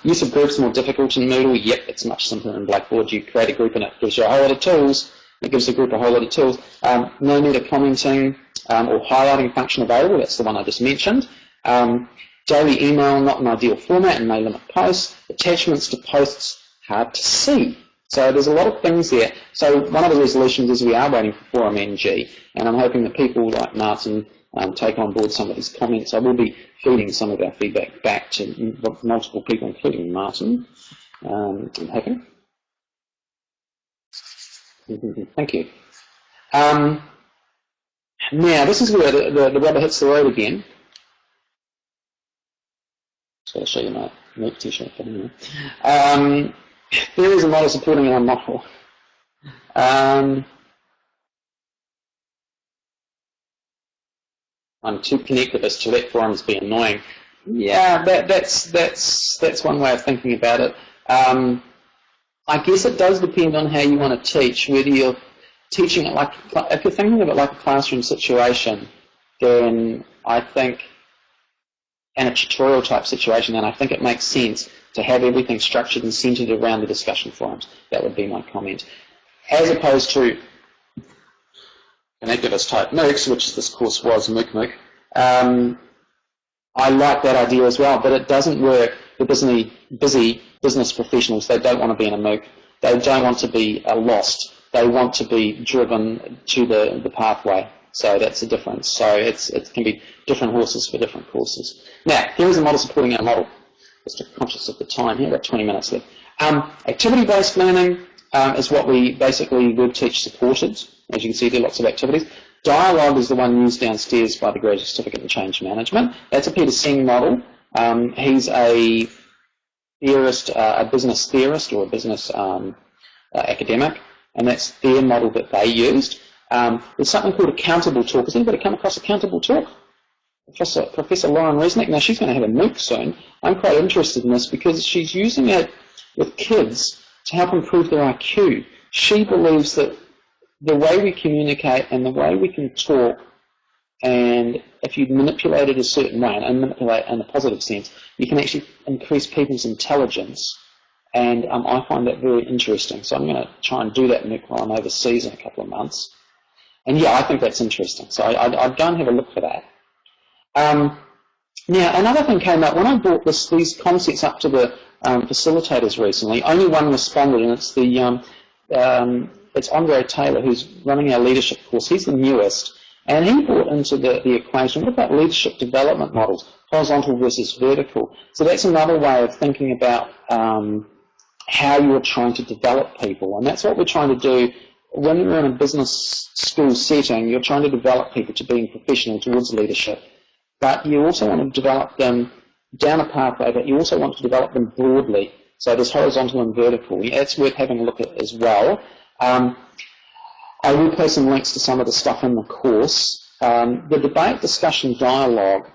Use of groups more difficult in Moodle. Yep, it's much simpler in Blackboard. You create a group and it gives you a whole lot of tools. It gives the group a whole lot of tools. No meta-commenting or highlighting function available. That's the one I just mentioned. Daily email, not an ideal format and may limit posts. Attachments to posts, hard to see. So there's a lot of things there. So one of the resolutions is we are waiting for Forum NG, and I'm hoping that people like Martin take on board some of these comments. I will be feeding some of our feedback back to multiple people, including Martin. I'm hoping. Thank you. Now, this is where the rubber hits the road again. So I'll show you my Moot t-shirt. There is a model supporting our model. I'm too connectivist to let forums be annoying. Yeah, that's one way of thinking about it. I guess it does depend on how you want to teach. Whether you're teaching it if you're thinking of it like a classroom situation, then I think, and a tutorial type situation, then I think it makes sense to have everything structured and centered around the discussion forums. That would be my comment. As opposed to connectivist type MOOCs, which this course was, MOOC. I like that idea as well, but it doesn't work for busy business professionals. They don't want to be in a MOOC. They don't want to be lost. They want to be driven to the pathway. So that's a difference. So it can be different horses for different courses. Now, here is a model supporting our model. Just conscious of the time here, about 20 minutes left. Activity-based learning is what we basically would teach supported. As you can see, there are lots of activities. Dialogue is the one used downstairs by the Graduate Certificate in Change Management. That's a Peter Singh model. He's a theorist, a business theorist or a business academic, and that's their model that they used. There's something called accountable talk. Has anybody come across accountable talk? Professor Lauren Resnick. Now, she's going to have a MOOC soon. I'm quite interested in this because she's using it with kids to help improve their IQ. She believes that the way we communicate and the way we can talk, and if you manipulate it a certain way, and manipulate in a positive sense, you can actually increase people's intelligence. And I find that very interesting. So I'm going to try and do that MOOC while I'm overseas in a couple of months. And yeah, I think that's interesting. So I'd go and have a look for that. Now, another thing came up when I brought these concepts up to the facilitators recently. Only one responded, and it's it's Andre Taylor, who's running our leadership course. He's the newest, and he brought into the equation, what about leadership development models, horizontal versus vertical? So that's another way of thinking about how you're trying to develop people, and that's what we're trying to do. When you're in a business school setting, you're trying to develop people to being professional towards leadership. But you also want to develop them down a pathway, but you also want to develop them broadly. So there's horizontal and vertical. It's worth having a look at as well. I will post some links to some of the stuff in the course. The debate, discussion, dialogue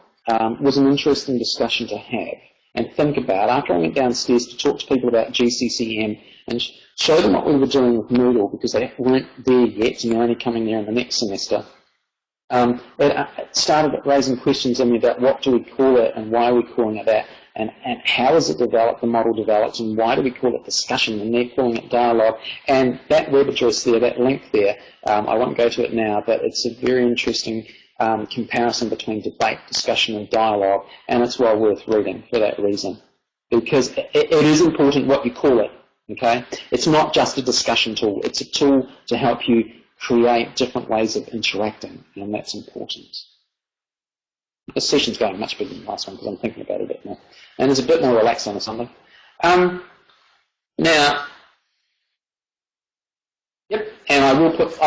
was an interesting discussion to have and think about. After I went downstairs to talk to people about GCCM and show them what we were doing with Moodle, because they weren't there yet and they're only coming there in the next semester, it started raising questions in me about what do we call it and why are we calling it that, and how is it developed, the model developed, and why do we call it discussion and they're calling it dialogue. And that web address there, that link there, I won't go to it now, but it's a very interesting comparison between debate, discussion and dialogue, and it's well worth reading for that reason, because it is important what you call it. Okay, it's not just a discussion tool, it's a tool to help you create different ways of interacting, and that's important. This session's going much better than the last one because I'm thinking about it a bit more. And it's a bit more relaxing or something. Now, yep, and I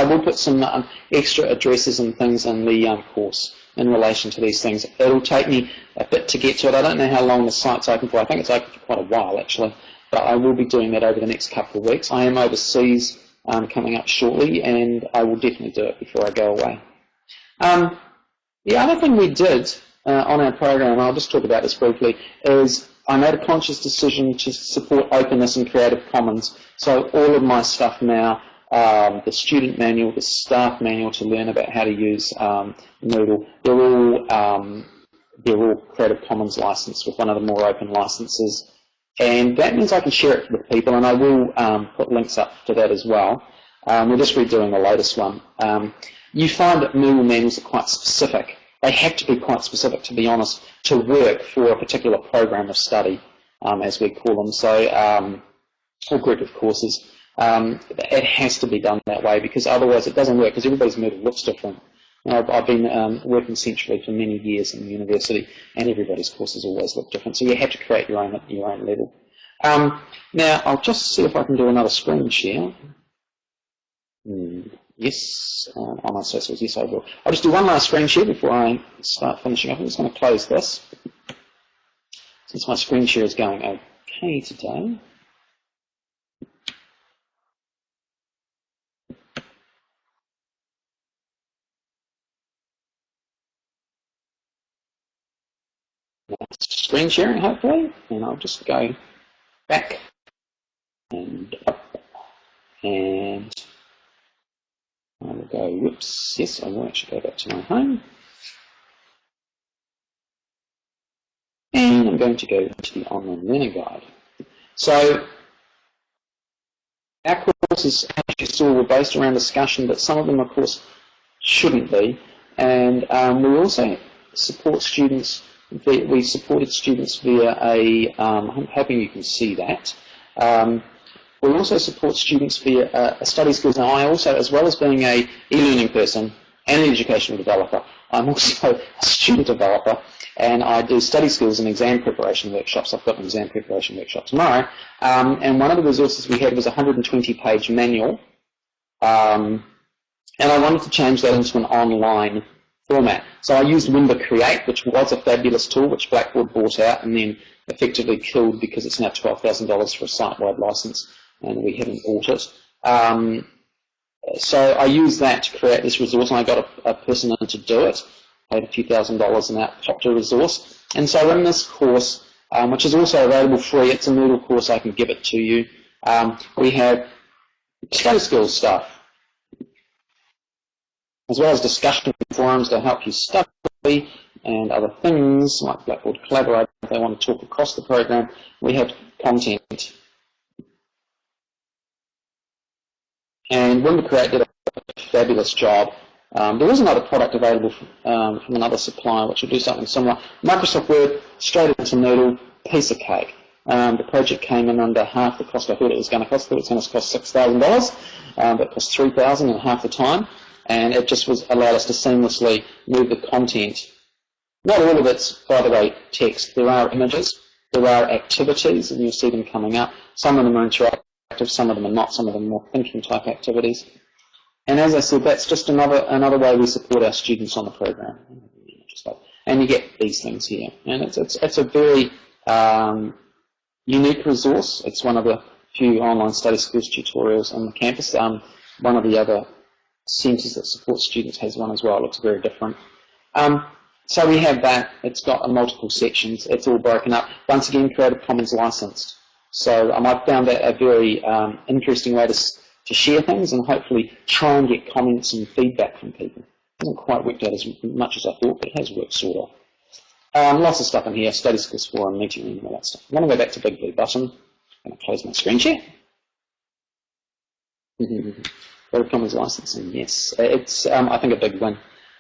will put some extra addresses and things in the course in relation to these things. It'll take me a bit to get to it. I don't know how long the site's open for. I think it's open for quite a while, actually. But I will be doing that over the next couple of weeks. I am overseas coming up shortly, and I will definitely do it before I go away. The other thing we did on our program, and I'll just talk about this briefly, is I made a conscious decision to support openness and Creative Commons. So all of my stuff now, the student manual, the staff manual to learn about how to use Moodle, they're all Creative Commons licensed with one of the more open licenses. And that means I can share it with people, and I will put links up to that as well. We're just redoing the latest one. You find that Moodle manuals are quite specific. They have to be quite specific, to be honest, to work for a particular program of study, as we call them. So, or group of courses. It has to be done that way, because otherwise it doesn't work, because everybody's Moodle looks different. I've been working centrally for many years in the university, and everybody's courses always look different. So you have to create your own at your own level. Now, I'll just see if I can do another screen share. Yes, on my socials, yes I will. I'll just do one last screen share before I start finishing up. I'm just going to close this, since my screen share is going okay today. Screen sharing, hopefully, and I'll just go back and up, and I will go, whoops, yes, I will actually go back to my home, and I'm going to go to the online learning guide. So, our courses, as you saw, were based around discussion, but some of them, of course, shouldn't be, and we also support students. We supported students via I'm hoping you can see that. We also support students via a study skills. Now, I also, as well as being a e-learning person, and an educational developer. I'm also a student developer, and I do study skills and exam preparation workshops. I've got an exam preparation workshop tomorrow, and one of the resources we had was a 120-page manual, and I wanted to change that into an online format. So I used Window Create, which was a fabulous tool, which Blackboard bought out and then effectively killed because it's now $12,000 for a site-wide license, and we haven't bought it. So I used that to create this resource, and I got a person in to do it. Paid a few $1,000 and that popped a resource. And so in this course, which is also available free, it's a Moodle course, I can give it to you. We have study skills stuff, as well as discussion forums to help you study and other things like Blackboard Collaborate if they want to talk across the program. We have content. And Window Create did a fabulous job. There is another product available from another supplier which will do something similar. Microsoft Word, straight into Moodle, piece of cake. The project came in under half the cost I thought it was going to cost. I thought it was going to cost $6,000, but it cost $3,000 in half the time. And it just allowed us to seamlessly move the content. Not all of it's, by the way, text. There are images, there are activities, and you'll see them coming up. Some of them are interactive, some of them are not, some of them are more thinking type activities. And as I said, that's just another way we support our students on the program. And you get these things here. And it's a very unique resource. It's one of the few online study skills tutorials on the campus. One of the other centres that support students has one as well. It looks very different. So we have that. It's got multiple sections. It's all broken up. Once again, Creative Commons licensed. So I found that a very interesting way to share things and hopefully try and get comments and feedback from people. It hasn't quite worked out as much as I thought, but it has worked sort of. Lots of stuff in here, study skills forum, meeting room, and all that stuff. I'm going to go back to Big Blue Button. I'm going to close my screen share. Creative Commons licensing, yes. It's, I think, a big win.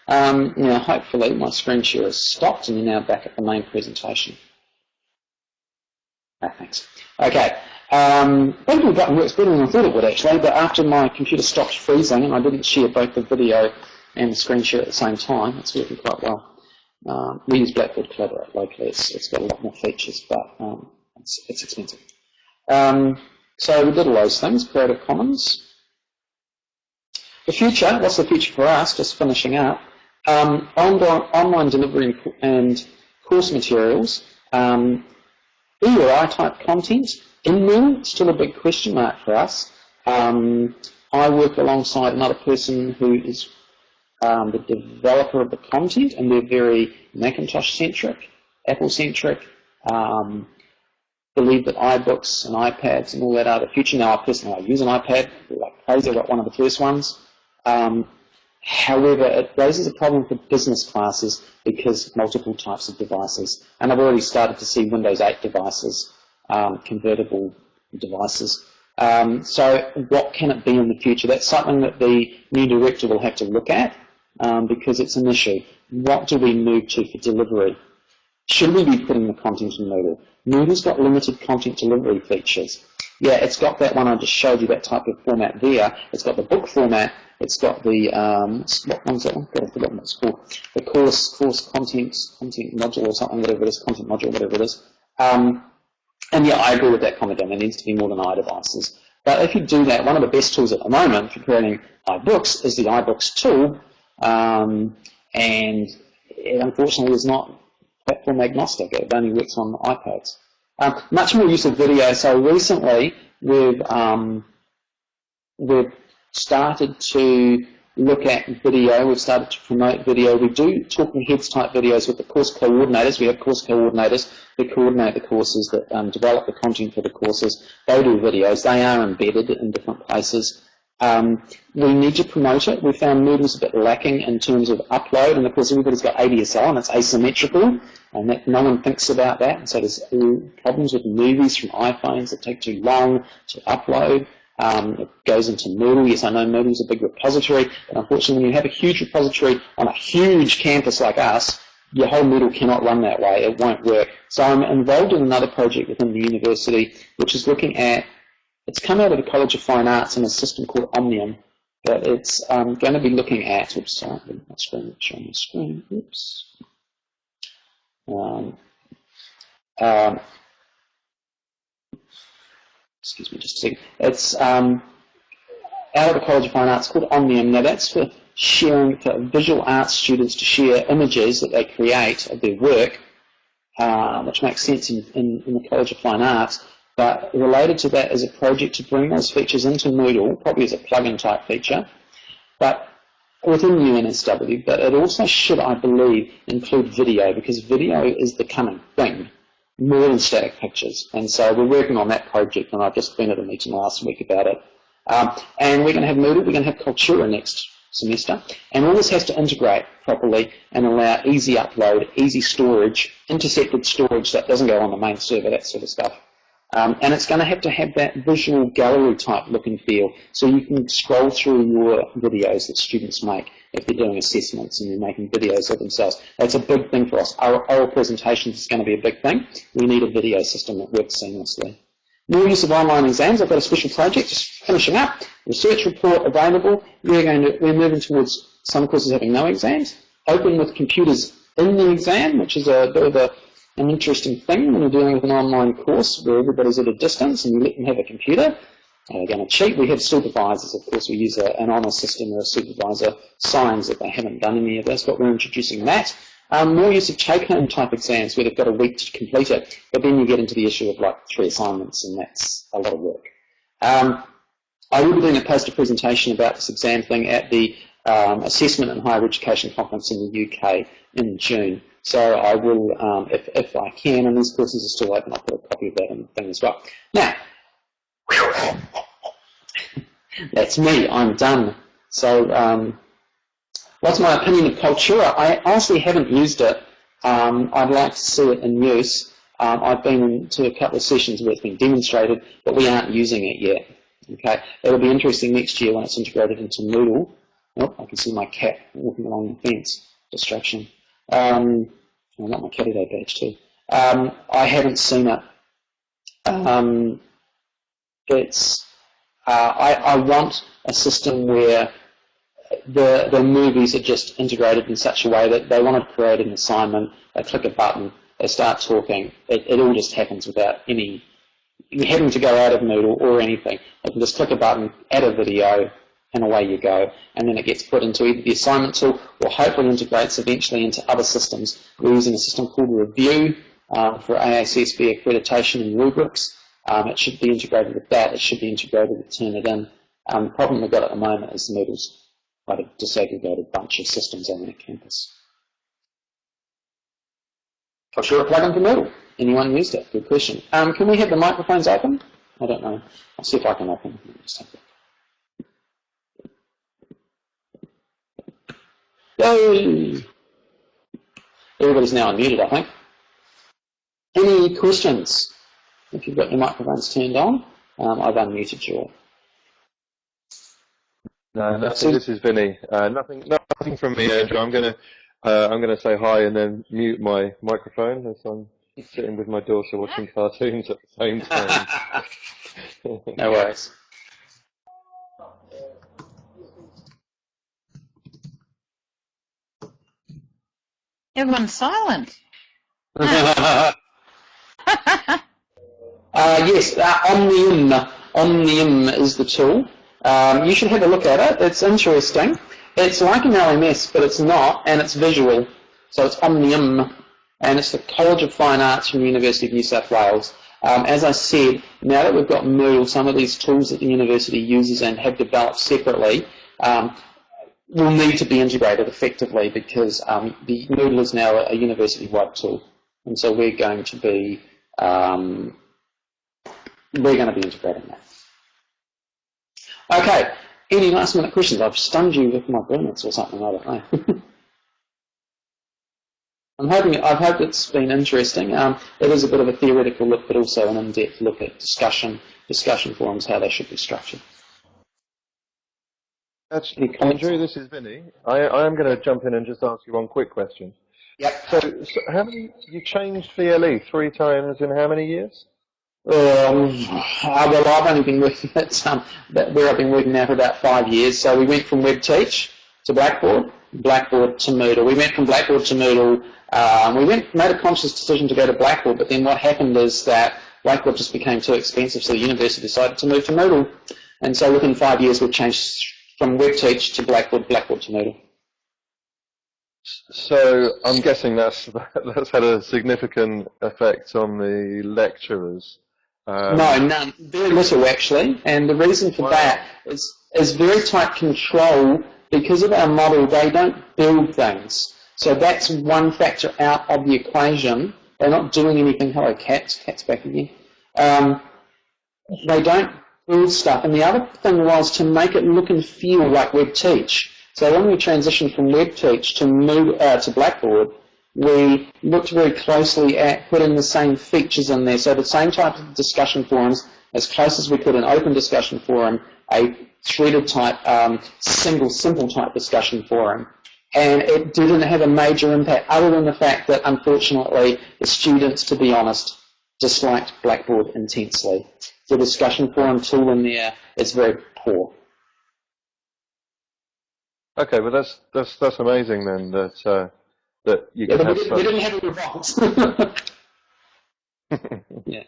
Now, hopefully, my screen share is stopped and you're now back at the main presentation. Thanks. Okay. Big Blue Button works better than I thought it would actually, but after my computer stopped freezing and I didn't share both the video and the screen share at the same time, it's working quite well. We use Blackboard Collaborate locally. It's got a lot more features, but it's expensive. So we did all those things, Creative Commons. The future, what's the future for us, just finishing up, online delivery and course materials, EUI type content in Moodle, still a big question mark for us. I work alongside another person who is the developer of the content, and they're very Macintosh-centric, Apple-centric, believe that iBooks and iPads and all that are the future. Now, I personally use an iPad, like crazy. I got one of the first ones. However, it raises a problem for business classes because multiple types of devices. And I've already started to see Windows 8 devices, convertible devices. So what can it be in the future? That's something that the new director will have to look at because it's an issue. What do we move to for delivery? Should we be putting the content in Moodle? Moodle's got limited content delivery features. Yeah, it's got that one I just showed you, that type of format there. It's got the book format. It's got the, what one's that one? I've forgotten what it's called. The course content module or something, whatever it is, content module, whatever it is. And yeah, I agree with that comment, and there needs to be more than iDevices. But if you do that, one of the best tools at the moment for creating iBooks is the iBooks tool, and it unfortunately is not platform agnostic. It only works on iPads. Much more use of video. So recently we've started to look at video. We've started to promote video. We do talking heads type videos with the course coordinators. We have course coordinators who coordinate the courses, that develop the content for the courses. They do videos. They are embedded in different places. We need to promote it. We found Moodle's a bit lacking in terms of upload, and of course everybody's got ADSL and it's asymmetrical, and that, no one thinks about that, and so there's problems with movies from iPhones that take too long to upload. It goes into Moodle. Yes, I know Moodle's a big repository, but unfortunately when you have a huge repository on a huge campus like us, your whole Moodle cannot run that way. It won't work. So I'm involved in another project within the university which is looking at, it's come out of the College of Fine Arts in a system called Omnium, But it's going to be looking at, oops, sorry, my screen, showing the screen, oops. Excuse me just a second. It's out of the College of Fine Arts called Omnium. Now that's for sharing, for visual arts students to share images that they create of their work, which makes sense in the College of Fine Arts. But related to that is a project to bring those features into Moodle, probably as a plugin type feature, but within UNSW. But it also should, I believe, include video, because video is the coming thing, more than static pictures. And so we're working on that project, and I've just been at a meeting last week about it. And we're going to have Moodle, we're going to have Cultura next semester, and all this has to integrate properly and allow easy upload, easy storage, intercepted storage that doesn't go on the main server, that sort of stuff. And it's going to have that visual gallery type look and feel, so you can scroll through your videos that students make if they're doing assessments and they're making videos of themselves. That's a big thing for us. Our oral presentations is going to be a big thing. We need a video system that works seamlessly. More use of online exams. I've got a special project just finishing up. Research report available. We're moving towards some courses having no exams. Open with computers in the exam, which is a bit of an interesting thing when you're dealing with an online course where everybody's at a distance and you let them have a computer. They're going to cheat. We have supervisors, of course. We use an honour system where a supervisor signs that they haven't done any of this, but we're introducing that. More use of take-home type exams where they've got a week to complete it, but then you get into the issue of like 3 assignments, and that's a lot of work. I will be doing a poster presentation about this exam thing at the Assessment and Higher Education Conference in the UK in June. So I will, if I can, and these courses are still open, I'll put a copy of that in the thing as well. Now, that's me, I'm done. So, what's my opinion of Cultura? I honestly haven't used it. I'd like to see it in use. I've been to a couple of sessions where it's been demonstrated, but we aren't using it yet. Okay, it'll be interesting next year when it's integrated into Moodle. Oh, I can see my cat walking along the fence. Distraction. I've got my Catty Day badge too. I haven't seen it. I want a system where the movies are just integrated in such a way that they want to create an assignment, they click a button, they start talking, it all just happens without any having to go out of Moodle or anything. They can just click a button, add a video, and away you go. And then it gets put into either the assignment tool or hopefully integrates eventually into other systems. We're using a system called Review for AACSB accreditation and rubrics. It should be integrated with that. It should be integrated with Turnitin. The problem we've got at the moment is the Moodle's quite a disaggregated bunch of systems on their campus. For sure, a plugin for Moodle. Anyone used it? Good question. Can we have the microphones open? I don't know. I'll see if I can open. Just have a look. Yay! Everybody's now unmuted, I think. Any questions? If you've got your microphones turned on, I've unmuted you all. No, nothing. This is Vinny. Nothing from me, Andrew. I'm gonna say hi and then mute my microphone as I'm sitting with my daughter watching cartoons at the same time. No worries. Everyone's silent. Yes, Omnium is the tool. You should have a look at it. It's interesting. It's like an LMS, but it's not, and it's visual. So it's Omnium, and it's the College of Fine Arts from the University of New South Wales. As I said, now that we've got Moodle, some of these tools that the university uses and have developed separately will need to be integrated effectively, because the Moodle is now a university-wide tool, and so we're going to be integrating that. Okay, any last-minute questions? I've stunned you with my brilliance or something. I don't know. I've hoped it's been interesting. It is a bit of a theoretical look, but also an in-depth look at discussion forums, how they should be structured. Actually, Andrew, this is Vinny. I am going to jump in and just ask you one quick question. Yep. So how many, you changed VLE 3 times in how many years? Well, I've only been working at where I've been working now for about 5 years. So we went from WebTeach to Blackboard, Blackboard to Moodle. We went from Blackboard to Moodle. Made a conscious decision to go to Blackboard, but then what happened is that Blackboard just became too expensive, so the university decided to move to Moodle. And so within 5 years, we've changed from WebTeach to Blackboard, Blackboard to Moodle. So I'm guessing that's had a significant effect on the lecturers. No, none. Very little, actually. And the reason for that is very tight control. Because of our model, they don't build things. So that's one factor out of the equation. They're not doing anything. Hello, cats. Cat's back again. They don't build stuff. And the other thing was to make it look and feel like WebTeach. So when we transitioned from WebTeach to Blackboard, we looked very closely at putting the same features in there. So the same type of discussion forums, as close as we could, an open discussion forum, a threaded type, simple type discussion forum. And it didn't have a major impact other than the fact that, unfortunately, the students, to be honest, disliked Blackboard intensely. The discussion forum tool in there is very poor. Okay, but that's amazing then that you can have we didn't have a revolt. Yeah.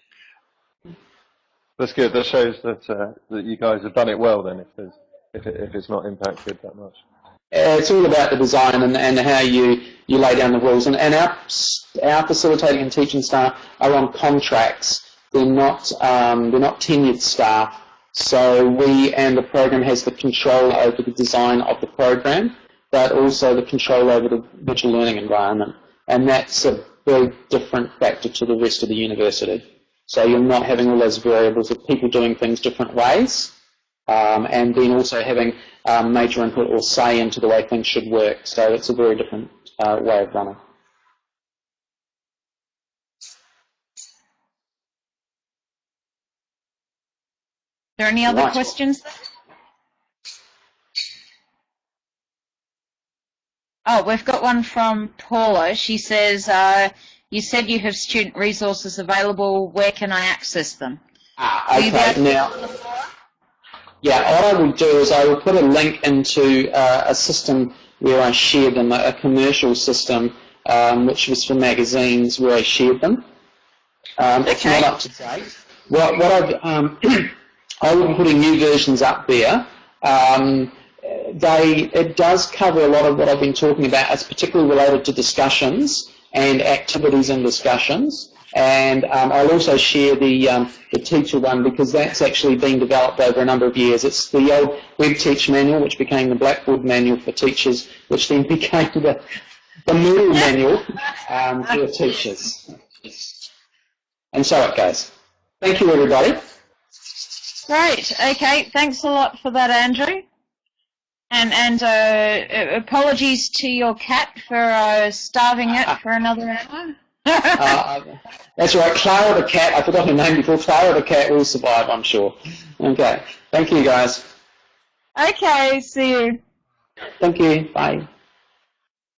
That's good. That shows that you guys have done it well then. If it's not impacted that much. It's all about the design and how you lay down the rules. And our facilitating and teaching staff are on contracts. They're not tenured staff. So the program has the control over the design of the program, but also the control over the virtual learning environment. And that's a very different factor to the rest of the university. So you're not having all those variables of people doing things different ways, and then also having major input or say into the way things should work. So it's a very different way of running. Are there any other questions? Oh, we've got one from Paula. She says, you said you have student resources available. Where can I access them? Okay, now, yeah, what I will do is I will put a link into a system where I shared them, a commercial system, which was for magazines where I shared them. It's not up to date. I will be putting new versions up there. It does cover a lot of what I've been talking about. It's particularly related to discussions and activities and discussions. And I'll also share the teacher one because that's actually been developed over a number of years. It's the old WebTeach manual, which became the Blackboard manual for teachers, which then became the Moodle manual for teachers. And so it goes. Thank you, everybody. Great. Okay. Thanks a lot for that, Andrew. And apologies to your cat for starving it for another hour. That's right. Clara the cat. I forgot her name before. Clara the cat will survive, I'm sure. Okay. Thank you, guys. Okay. See you. Thank you. Bye.